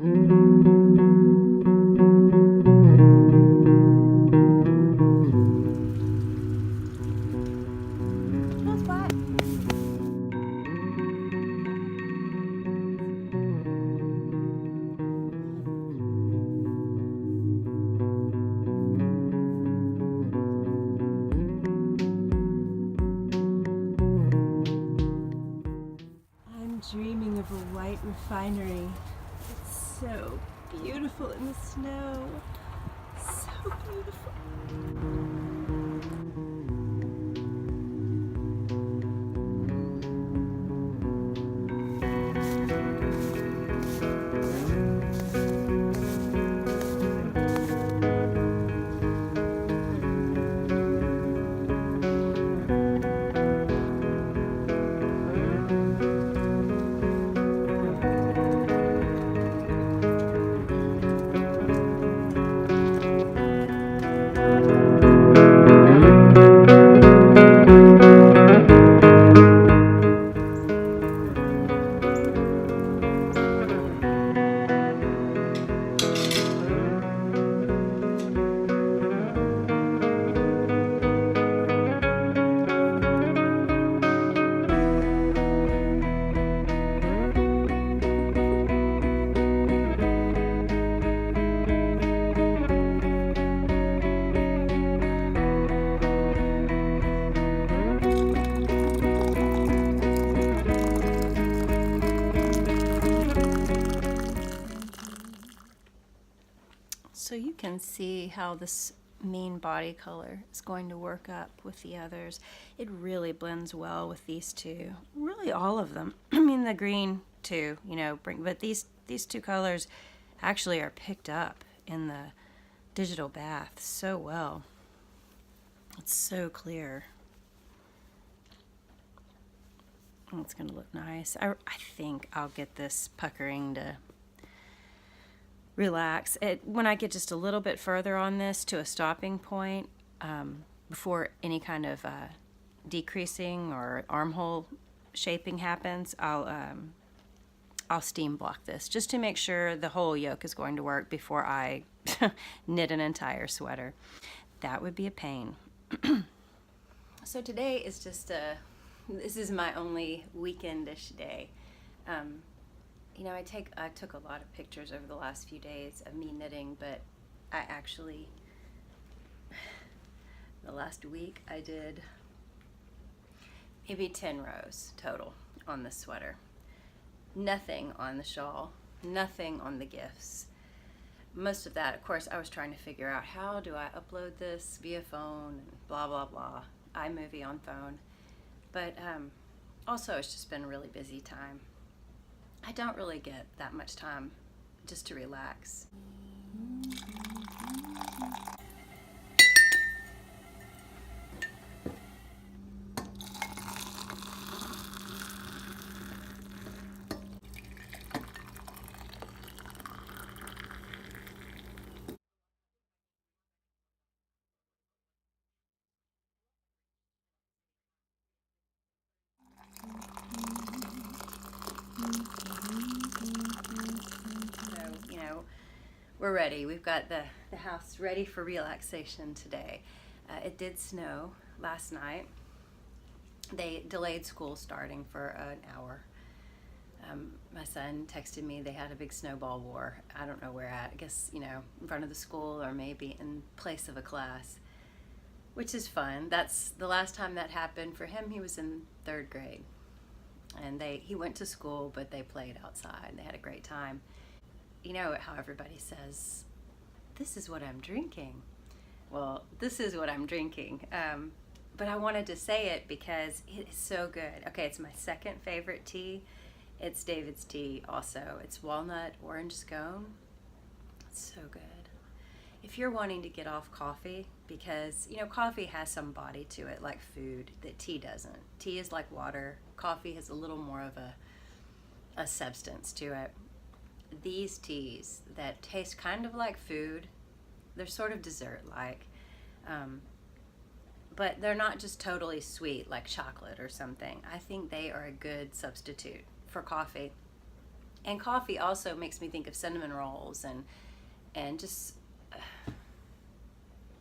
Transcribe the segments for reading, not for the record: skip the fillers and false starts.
Dreaming of a white refinery. It's so beautiful in the snow. So beautiful. So you can see how this main body color is going to work up with the others. It really blends well with these two. Really all of them. I mean the green too, you know, but these two colors actually are picked up in the digital bath so well. It's so clear. Oh, it's gonna look nice. I think I'll get this puckering to relax. When I get just a little bit further on this to a stopping point, before any kind of decreasing or armhole shaping happens, I'll steam block this just to make sure the whole yoke is going to work before I knit an entire sweater. That would be a pain. So today is just this is my only weekendish day. You know, I took a lot of pictures over the last few days of me knitting, but I actually, the last week I did maybe 10 rows total on the sweater. Nothing on the shawl, nothing on the gifts. Most of that, of course, I was trying to figure out how do I upload this via phone, and blah, blah, blah, iMovie on phone. But also it's just been a really busy time. I don't really get that much time just to relax. We're ready. We've got the house ready for relaxation today. It did snow last night. They delayed school starting for an hour. My son texted me they had a big snowball war. I don't know where at. I guess, you know, in front of the school or maybe in place of a class, which is fun. That's the last time that happened for him. He was in 3rd grade. And he went to school, but they played outside. They had a great time. You know how everybody says, this is what I'm drinking. Well, this is what I'm drinking. But I wanted to say it because it is so good. Okay, it's my 2nd favorite tea. It's David's tea also. It's Walnut Orange Scone. It's so good. If you're wanting to get off coffee, because, you know, coffee has some body to it, like food, that tea doesn't. Tea is like water. Coffee has a little more of a substance to it. These teas that taste kind of like food, they're sort of dessert-like, but they're not just totally sweet like chocolate or something. I think they are a good substitute for coffee. And coffee also makes me think of cinnamon rolls and just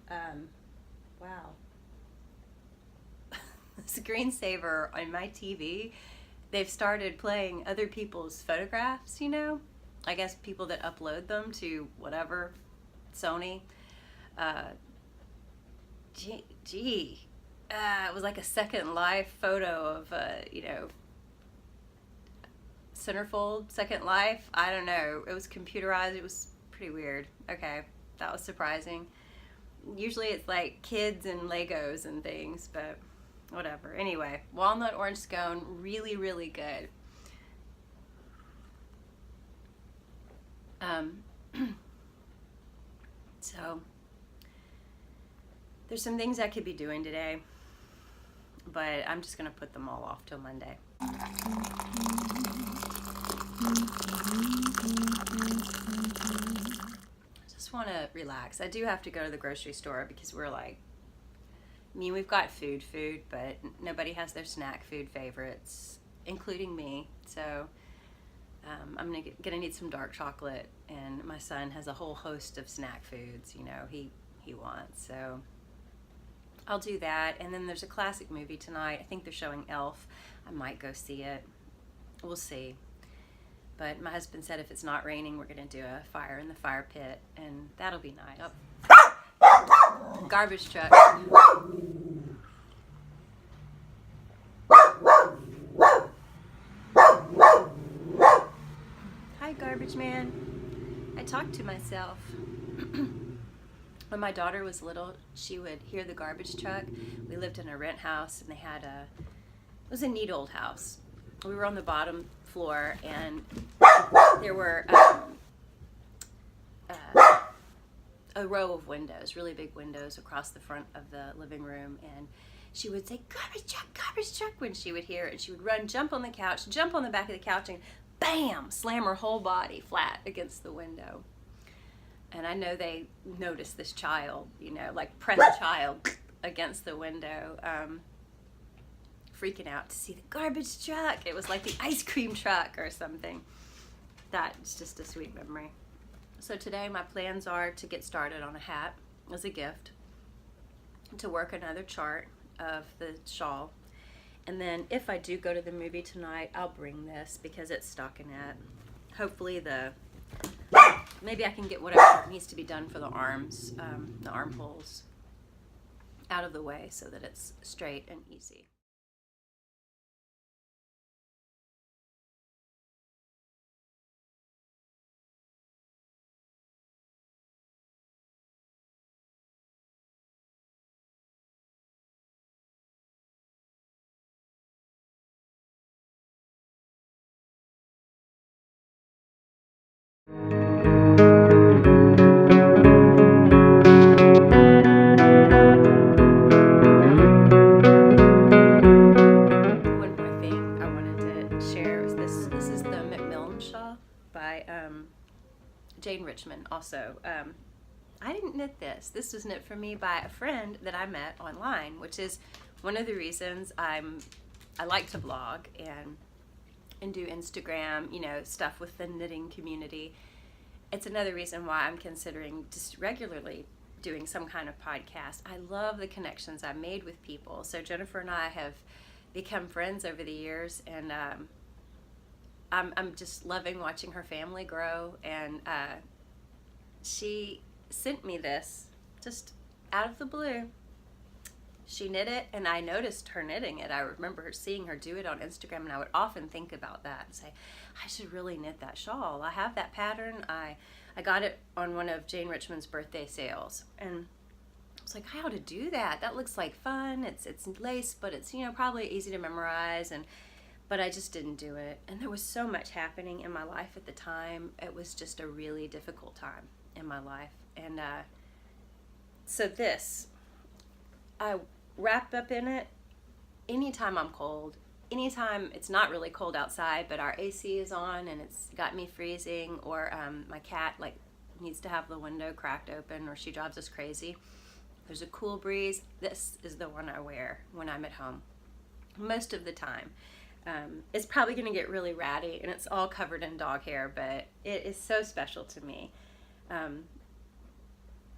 wow. Screensaver on my TV, they've started playing other people's photographs, you know? I guess people that upload them to whatever, Sony. It was like a Second Life photo of, you know, centerfold, Second Life. I don't know. It was computerized. It was pretty weird. Okay, that was surprising. Usually it's like kids and Legos and things, but whatever. Anyway, walnut orange scone, really, really good. So there's some things I could be doing today, but I'm just gonna put them all off till Monday. Just want to relax. I do have to go to the grocery store because we're like, I mean, we've got food, but nobody has their snack food favorites, including me. So I'm gonna need some dark chocolate, and my son has a whole host of snack foods, you know, he wants. So I'll do that. And then there's a classic movie tonight. I think they're showing Elf. I might go see it. We'll see. But my husband said if it's not raining, we're gonna do a fire in the fire pit, and that'll be nice. Oh. Garbage truck. Hi, garbage man. I talked to myself. When my daughter was little, she would hear the garbage truck. We lived in a rent house, and they had it was a neat old house. We were on the bottom floor, and there were a row of windows, really big windows across the front of the living room, and she would say, garbage truck, when she would hear it, and she would run, jump on the couch, jump on the back of the couch, and bam, slam her whole body flat against the window. And I know they noticed this child, you know, like press a child against the window, freaking out to see the garbage truck. It was like the ice cream truck or something. That's just a sweet memory. So today my plans are to get started on a hat as a gift, to work another chart of the shawl, and then if I do go to the movie tonight, I'll bring this because it's stockinette. Hopefully maybe I can get whatever needs to be done for the arms, the armholes out of the way so that it's straight and easy. One more thing I wanted to share is this. This is the McMilne shawl by Jane Richmond. Also, I didn't knit this. This was knit for me by a friend that I met online, which is one of the reasons I like to vlog and do Instagram, you know, stuff with the knitting community. It's another reason why I'm considering just regularly doing some kind of podcast. I love the connections I've made with people. So Jennifer and I have become friends over the years, and I'm just loving watching her family grow. And she sent me this just out of the blue. She knit it, and I noticed her knitting it. I remember seeing her do it on Instagram, and I would often think about that and say, I should really knit that shawl. I have that pattern. I got it on one of Jane Richmond's birthday sales, and I was like, I ought to do that. That looks like fun. It's lace, but it's, you know, probably easy to memorize, but I just didn't do it. And there was so much happening in my life at the time. It was just a really difficult time in my life. And so this, I wrap up in it anytime I'm cold, anytime it's not really cold outside, but our AC is on and it's got me freezing, or my cat like needs to have the window cracked open, or she drives us crazy. There's a cool breeze. This is the one I wear when I'm at home most of the time. It's probably going to get really ratty, and it's all covered in dog hair, but it is so special to me.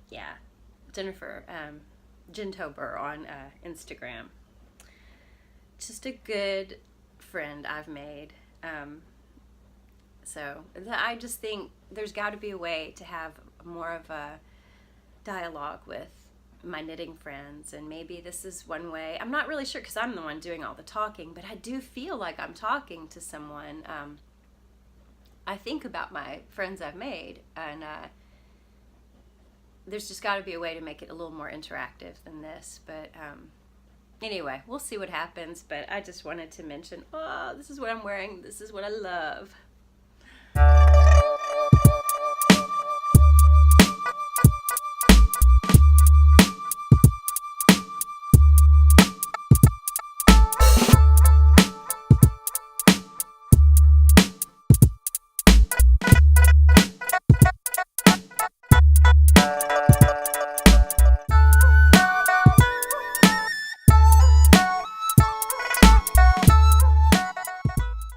Yeah, Jennifer Gentober on Instagram. Just a good friend I've made. So I just think there's got to be a way to have more of a dialogue with my knitting friends, and maybe this is one way. I'm not really sure because I'm the one doing all the talking, but I do feel like I'm talking to someone. I think about my friends I've made, and there's just got to be a way to make it a little more interactive than this. But anyway, we'll see what happens. But I just wanted to mention, oh, this is what I'm wearing. This is what I love.